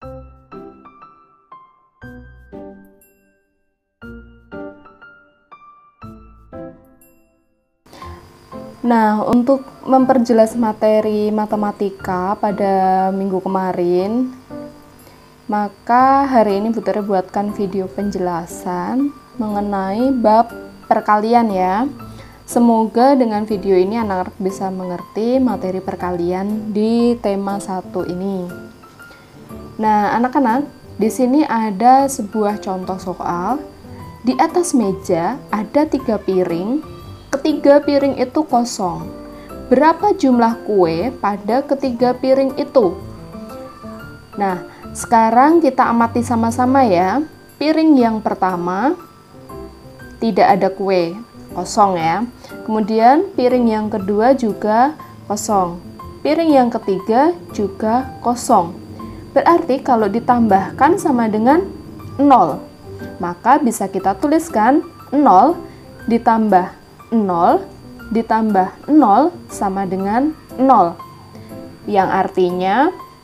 Nah, untuk memperjelas materi matematika pada minggu kemarin, maka hari ini Bu Tere buatkan video penjelasan mengenai bab perkalian ya. Semoga dengan video ini anak-anak bisa mengerti materi perkalian di tema 1 ini. Nah, anak-anak, di sini ada sebuah contoh soal. Di atas meja ada 3 piring. Ketiga piring itu kosong. Berapa jumlah kue pada ketiga piring itu? Nah, sekarang kita amati sama-sama ya. Piring yang pertama tidak ada kue, kosong ya. Kemudian piring yang kedua juga kosong. Piring yang ketiga juga kosong. Berarti kalau ditambahkan sama dengan 0. Maka bisa kita tuliskan 0 ditambah 0 ditambah 0 sama dengan 0. Yang artinya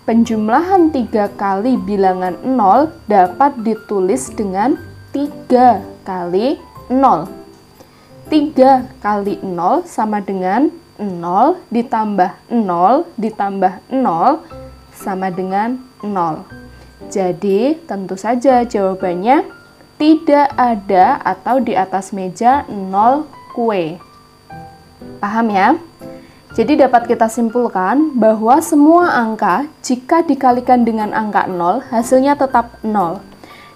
penjumlahan 3 kali bilangan 0 dapat ditulis dengan 3 kali 0. 3 kali 0 sama dengan 0 ditambah 0 ditambah 0 sama dengan 0. Jadi tentu saja jawabannya tidak ada atau di atas meja 0 kue. Paham ya? Jadi dapat kita simpulkan bahwa semua angka jika dikalikan dengan angka 0 hasilnya tetap 0.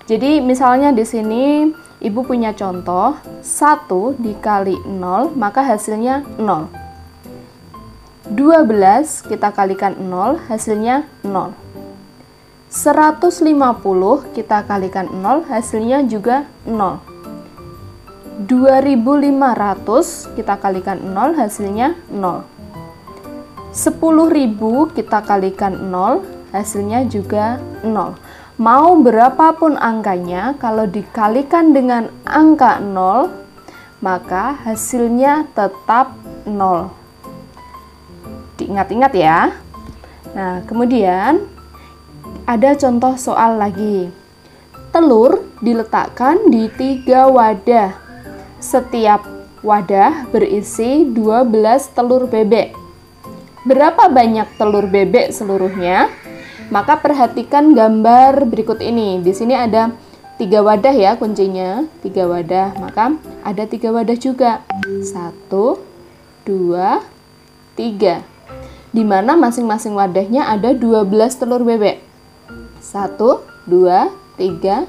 Jadi misalnya di sini Ibu punya contoh 1 dikali 0 maka hasilnya 0. 12 kita kalikan 0 hasilnya 0. 150 kita kalikan 0 hasilnya juga 0. 2500 kita kalikan 0 hasilnya 0. 10.000 kita kalikan 0 hasilnya juga 0. Mau berapapun angkanya, kalau dikalikan dengan angka 0 maka hasilnya tetap 0. Diingat-ingat ya. Nah, kemudian ada contoh soal lagi. Telur diletakkan di 3 wadah. Setiap wadah berisi 12 telur bebek. Berapa banyak telur bebek seluruhnya? Maka perhatikan gambar berikut ini. Di sini ada 3 wadah ya kuncinya. 3 wadah. Maka ada 3 wadah juga. 1, 2, 3. Di mana masing-masing wadahnya ada 12 telur bebek. 1, 2, 3,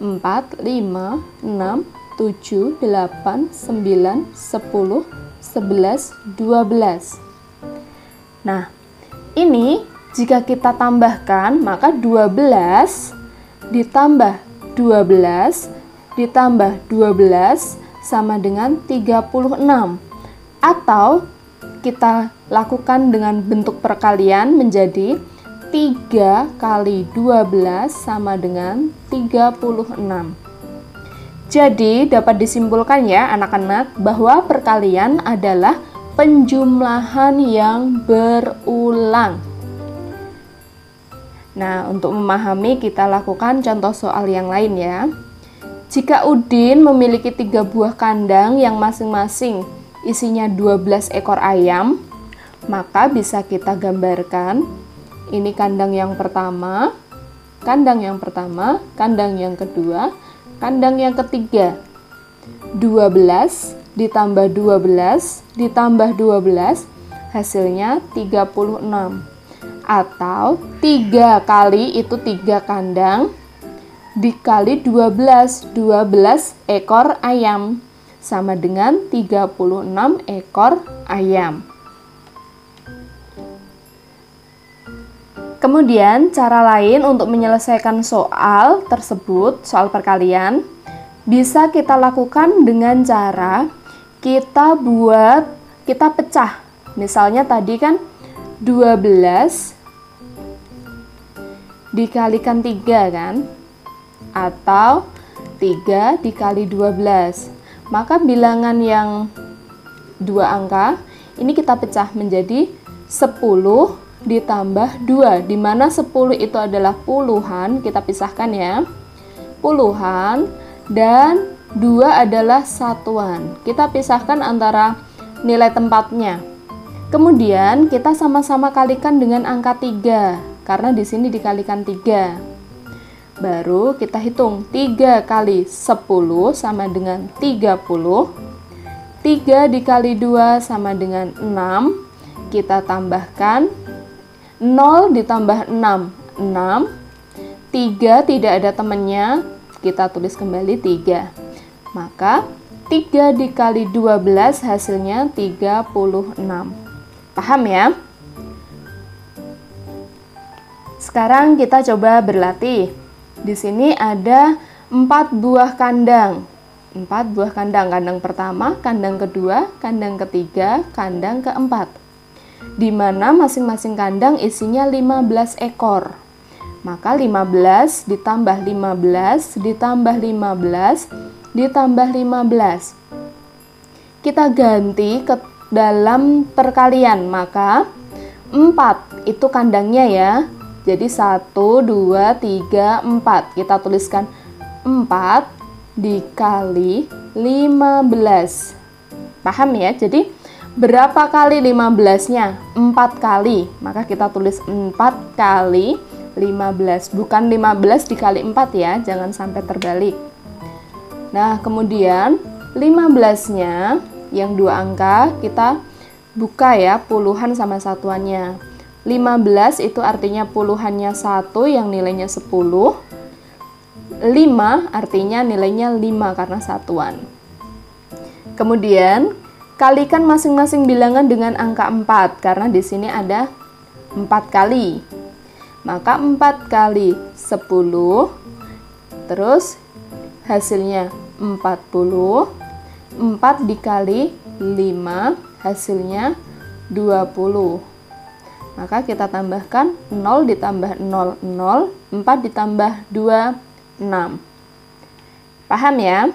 4, 5, 6, 7, 8, 9, 10, 11, 12. Nah, ini jika kita tambahkan, maka 12 ditambah 12 ditambah 12 sama dengan 36. Atau kita lakukan dengan bentuk perkalian menjadi 3 kali 12 sama dengan 36. Jadi dapat disimpulkan ya anak-anak bahwa perkalian adalah penjumlahan yang berulang. Nah, untuk memahami kita lakukan contoh soal yang lain ya. Jika Udin memiliki 3 buah kandang yang masing-masing isinya 12 ekor ayam, maka bisa kita gambarkan ini kandang yang pertama, kandang yang pertama, kandang yang kedua, kandang yang ketiga. 12 ditambah 12 ditambah 12 hasilnya 36. Atau 3 kali itu 3 kandang dikali 12 ekor ayam sama dengan 36 ekor ayam. Kemudian cara lain untuk menyelesaikan soal tersebut, soal perkalian, bisa kita lakukan dengan cara kita pecah. Misalnya tadi kan 12 dikalikan 3 kan? Atau 3 dikali 12. Maka bilangan yang 2 angka ini kita pecah menjadi 10 ditambah 2, di mana 10 itu adalah puluhan, kita pisahkan ya. Puluhan dan 2 adalah satuan. Kita pisahkan antara nilai tempatnya. Kemudian kita sama-sama kalikan dengan angka 3 karena di sini dikalikan 3. Baru kita hitung 3 kali 10 sama dengan 30. 3 dikali 2 sama dengan 6. Kita tambahkan 0 ditambah 6, 6. 3 tidak ada temannya, kita tulis kembali 3. Maka 3 dikali 12 hasilnya 36. Paham ya? Sekarang kita coba berlatih. Di sini ada 4 buah kandang. 4 buah kandang. Kandang pertama, kandang kedua, kandang ketiga, kandang keempat. Di mana masing-masing kandang isinya 15 ekor. Maka 15 ditambah 15 ditambah 15 ditambah 15. Kita ganti ke dalam perkalian, maka 4 itu kandangnya ya. Jadi 1, 2, 3, 4. Kita tuliskan 4 dikali 15. Paham ya? Jadi berapa kali 15-nya? 4 kali. Maka kita tulis 4 kali 15. Bukan 15 dikali 4 ya, jangan sampai terbalik. Nah, kemudian 15-nya yang 2 angka kita buka ya, puluhan sama satuannya. 15 itu artinya puluhannya 1 yang nilainya 10. 5 artinya nilainya 5 karena satuan. Kemudian kalikan masing-masing bilangan dengan angka 4 karena di sini ada 4 kali. Maka 4 kali 10 terus hasilnya 40. 4 dikali 5 hasilnya 20. Maka kita tambahkan 0 ditambah 0, 0, 4 ditambah 2, 6. Paham ya?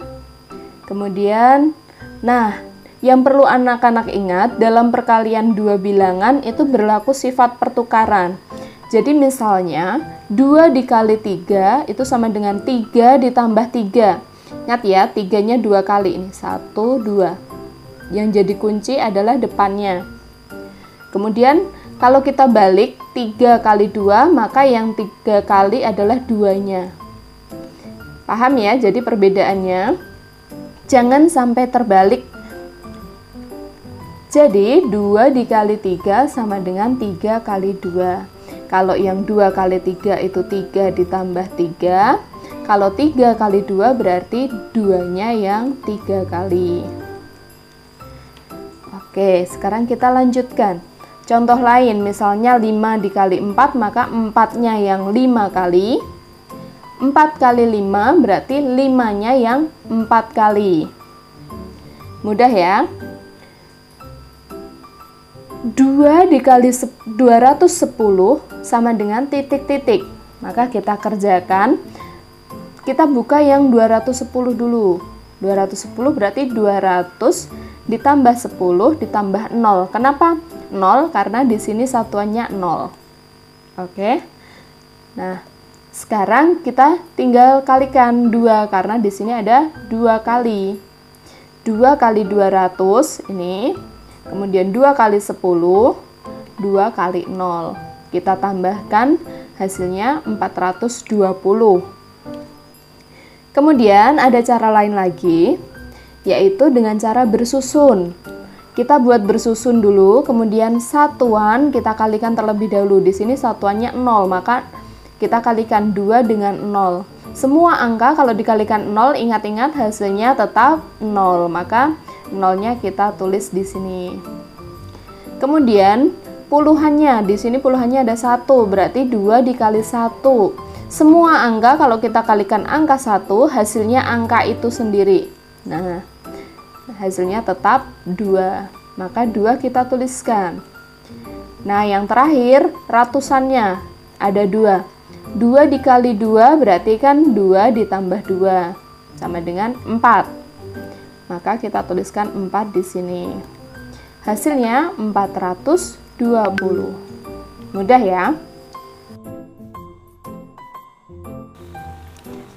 Kemudian, nah, yang perlu anak-anak ingat, dalam perkalian 2 bilangan itu berlaku sifat pertukaran. Jadi misalnya, 2 dikali 3 itu sama dengan 3 ditambah 3. Ingat ya, 3-nya 2 kali ini, 1, 2. Yang jadi kunci adalah depannya. Kemudian, kalau kita balik 3 kali 2, maka yang 3 kali adalah 2-nya. Paham ya? Jadi perbedaannya jangan sampai terbalik. Jadi 2 dikali 3 sama dengan 3 kali 2. Kalau yang 2 kali 3 itu 3 ditambah 3. Kalau 3 kali 2 berarti 2-nya yang 3 kali. Oke, sekarang kita lanjutkan. Contoh lain, misalnya 5 dikali 4, maka 4-nya yang 5 kali. 4 kali 5 berarti 5-nya yang 4 kali. Mudah ya? 2 dikali 210 sama dengan titik-titik. Maka kita kerjakan. Kita buka yang 210 dulu. 210 berarti 200 ditambah 10 ditambah 0. Kenapa 0? Karena di sini satuannya 0. Oke. Nah, sekarang kita tinggal kalikan 2 karena di sini ada 2 kali. 2 kali 200 ini. Kemudian 2 kali 10, 2 kali 0. Kita tambahkan hasilnya 420. Kemudian ada cara lain lagi, yaitu dengan cara bersusun. Kita buat bersusun dulu, kemudian satuan kita kalikan terlebih dahulu. Di sini satuannya 0, maka kita kalikan 2 dengan 0. Semua angka kalau dikalikan 0, ingat-ingat hasilnya tetap 0, maka 0-nya kita tulis di sini. Kemudian puluhannya, di sini puluhannya ada 1, berarti 2 dikali 1. Semua angka kalau kita kalikan angka 1, hasilnya angka itu sendiri. Nah, hasilnya tetap 2, maka 2 kita tuliskan. Nah, yang terakhir ratusannya ada 2. 2 dikali 2 berarti kan 2 ditambah 2 sama dengan 4. Maka kita tuliskan 4 di sini. Hasilnya 420. Mudah ya?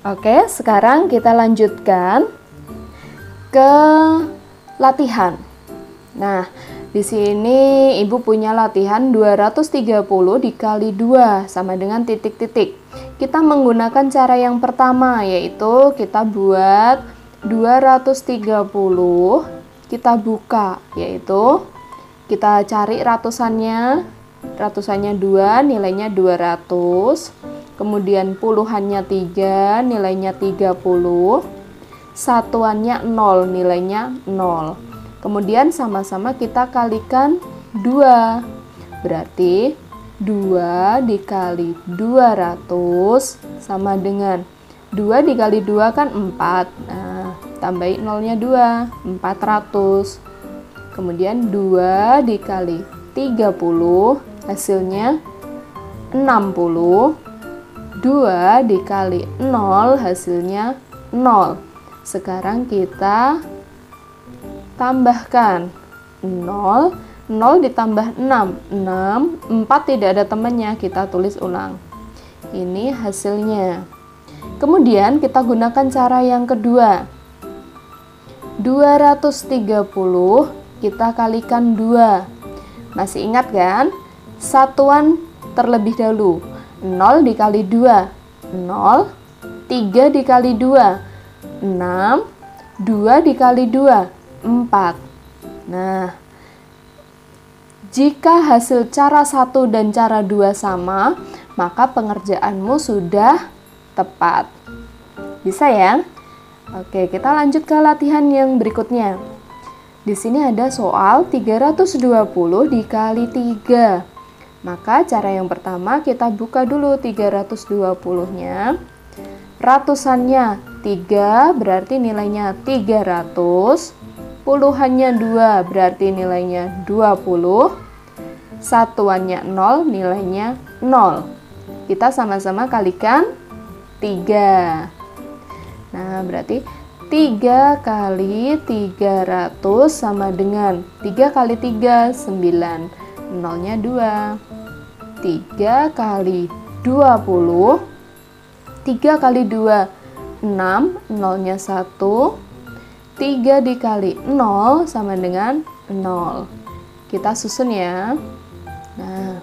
Oke, sekarang kita lanjutkan ke latihan. Nah, di sini Ibu punya latihan 230 dikali 2 sama dengan titik-titik. Kita menggunakan cara yang pertama, yaitu kita buat 230, kita buka, yaitu kita cari ratusannya 2, nilainya 200. Kemudian puluhannya 3, nilainya 30. Satuannya 0, nilainya 0. Kemudian sama-sama kita kalikan 2. Berarti 2 dikali 200 sama dengan 2 dikali 2 kan 4. Nah, tambahin nolnya 2, 400. Kemudian 2 dikali 30, hasilnya 60. 2 dikali 0 hasilnya 0. Sekarang kita tambahkan 0, 0 ditambah 6, 4 tidak ada temannya, kita tulis ulang. Ini hasilnya. Kemudian kita gunakan cara yang kedua. 230 kita kalikan 2. Masih ingat kan? Satuan terlebih dahulu. 0 dikali 2, 0, 3 dikali 2, 6, 2 dikali 2, 4. Nah, jika hasil cara 1 dan cara 2 sama, maka pengerjaanmu sudah tepat. Bisa ya? Oke, kita lanjut ke latihan yang berikutnya. Di sini ada soal 320 dikali 3. Maka cara yang pertama kita buka dulu 320-nya. Ratusannya 3 berarti nilainya 300. Puluhannya 2 berarti nilainya 20. Satuannya 0, nilainya 0. Kita sama-sama kalikan 3. Nah, berarti 3 kali 300 sama dengan 3 kali 3, 9. Nolnya 2. 3 kali 20. 3 kali 2, 6. Nolnya 1. 3 dikali 0 sama dengan 0. Kita susun ya. Nah,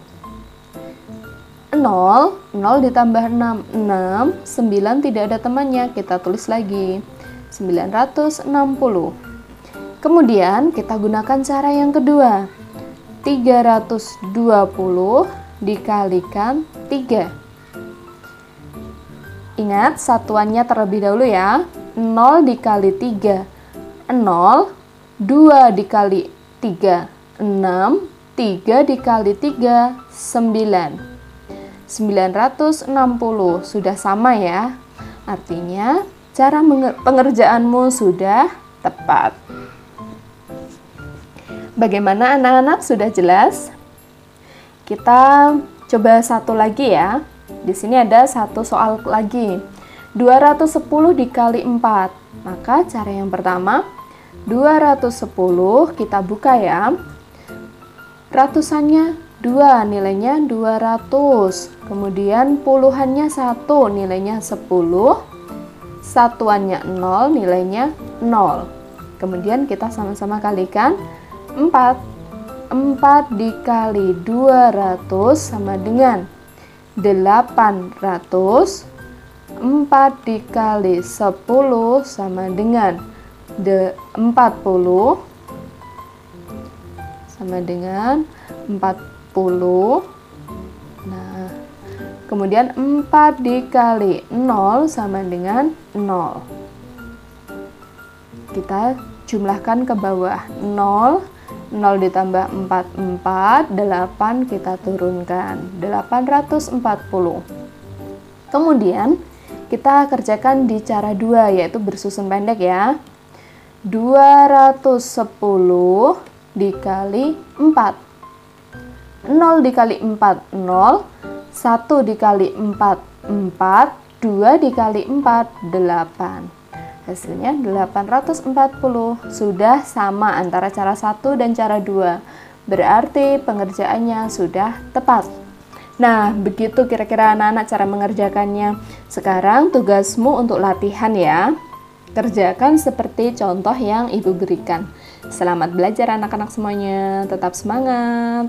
0 ditambah 6, 6. 9 tidak ada temannya, kita tulis lagi. 960. Kemudian kita gunakan cara yang kedua. 320 dikalikan 3. Ingat satuannya terlebih dahulu ya. 0 dikali 3, 0. 2 dikali 3, 6. 3 dikali 3, 9. 960 sudah sama ya. Artinya cara pengerjaanmu sudah tepat. Bagaimana anak-anak, sudah jelas? Kita coba satu lagi ya. Di sini ada satu soal lagi. 210 dikali 4. Maka cara yang pertama, 210 kita buka ya. Ratusannya 2, nilainya 200. Kemudian puluhannya 1, nilainya 10. Satuannya 0, nilainya 0. Kemudian kita sama-sama kalikan 4. 4 dikali 200 sama dengan 800. 4 dikali 10 sama dengan 40. Sama dengan 40. Nah, kemudian 4 dikali 0 sama dengan 0. Kita jumlahkan ke bawah. 0 ditambah 4, 8 kita turunkan 840. Kemudian kita kerjakan di cara 2, yaitu bersusun pendek ya. 210 dikali 4. 0 dikali 4, 0. 1 dikali 4, 4. 2 dikali 4, 8. Hasilnya 840. Sudah sama antara cara 1 dan cara 2. Berarti pengerjaannya sudah tepat. Nah, begitu kira-kira anak-anak cara mengerjakannya. Sekarang tugasmu untuk latihan ya. Kerjakan seperti contoh yang Ibu berikan. Selamat belajar anak-anak semuanya, tetap semangat.